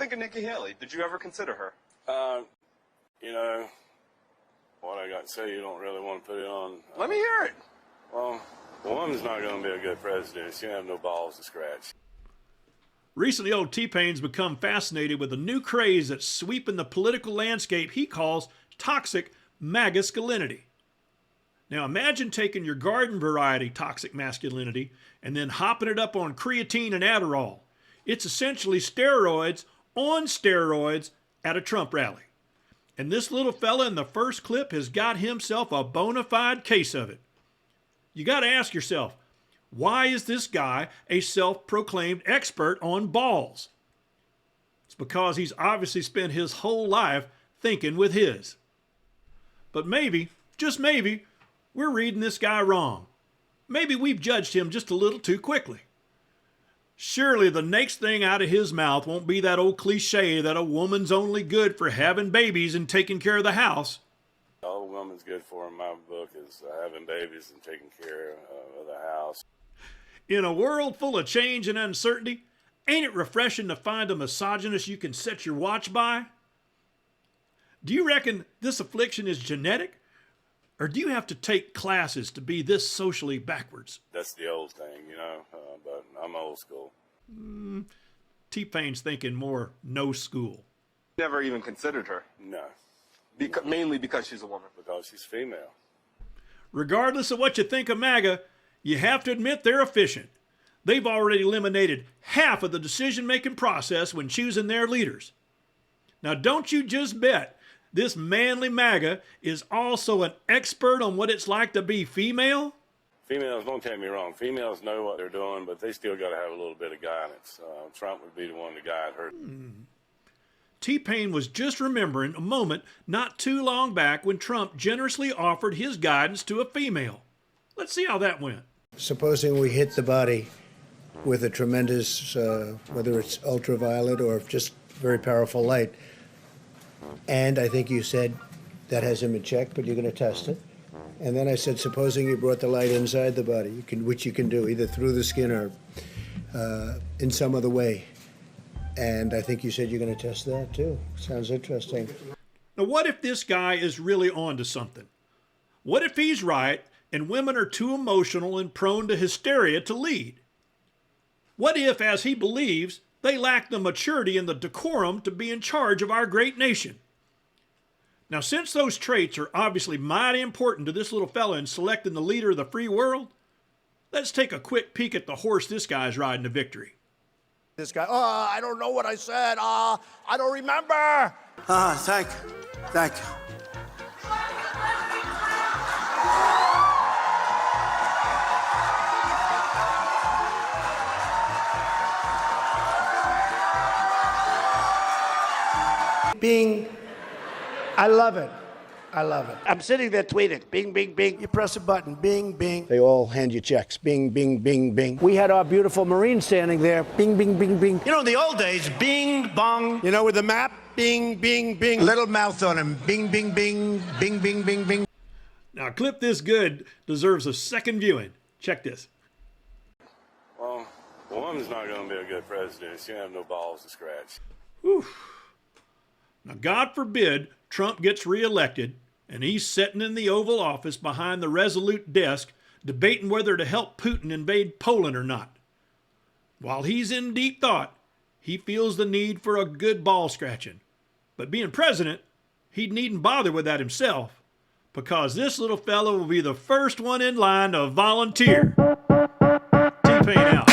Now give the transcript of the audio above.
think of Nikki Haley? Did you ever consider her? You know, what I got to say, you don't really want to put it on. Let me hear it. Well, the woman's not going to be a good president. She don't have no balls to scratch. Recently, old T-Pain's become fascinated with a new craze that's sweeping the political landscape he calls toxic masculinity. Now imagine taking your garden variety toxic masculinity and then hopping it up on creatine and Adderall. It's essentially steroids on steroids at a Trump rally. And this little fella in the first clip has got himself a bona fide case of it. You got to ask yourself, why is this guy a self-proclaimed expert on balls? It's because he's obviously spent his whole life thinking with his. But maybe, just maybe, we're reading this guy wrong. Maybe we've judged him just a little too quickly. Surely the next thing out of his mouth won't be that old cliche that a woman's only good for having babies and taking care of the house. All a woman's good for in my book is having babies and taking care of the house. In a world full of change and uncertainty, ain't it refreshing to find a misogynist you can set your watch by? Do you reckon this affliction is genetic? Or do you have to take classes to be this socially backwards? That's the old thing, you know, but I'm old school. T-Pain's thinking more no school. Never even considered her. No. Mainly because she's a woman. Because she's female. Regardless of what you think of MAGA, you have to admit they're efficient. They've already eliminated half of the decision-making process when choosing their leaders. Now don't you just bet this manly MAGA is also an expert on what it's like to be female? Females, don't take me wrong, females know what they're doing, but they still got to have a little bit of guidance. Trump would be the one to guide her. T-Pain was just remembering a moment not too long back when Trump generously offered his guidance to a female. Let's see how that went. Supposing we hit the body with a tremendous, whether it's ultraviolet or just very powerful light, and I think you said that has him in check, but you're going to test it. And then I said, supposing you brought the light inside the body, which you can do either through the skin or in some other way. And I think you said you're going to test that too. Sounds interesting. Now, what if this guy is really on to something? What if he's right and women are too emotional and prone to hysteria to lead? What if, as he believes, they lack the maturity and the decorum to be in charge of our great nation? Now, since those traits are obviously mighty important to this little fella in selecting the leader of the free world, let's take a quick peek at the horse this guy's riding to victory. This guy, I don't know what I said. I don't remember. Thank you. Thank you. I love it. I love it. I'm sitting there tweeting. Bing, bing, bing. You press a button, bing, bing. They all hand you checks, bing, bing, bing, bing. We had our beautiful Marine standing there, bing, bing, bing, bing. You know, in the old days, bing, bong. You know, with the map, bing, bing, bing. Little mouth on him, bing, bing, bing, bing, bing, bing, bing. Now, a clip this good deserves a second viewing. Check this. Well, the woman's not going to be a good president. She don't have no balls to scratch. Whew. Now, God forbid Trump gets reelected and he's sitting in the Oval Office behind the Resolute desk debating whether to help Putin invade Poland or not. While he's in deep thought, he feels the need for a good ball scratching. But being president, he needn't bother with that himself, because this little fellow will be the first one in line to volunteer. T-Pain out.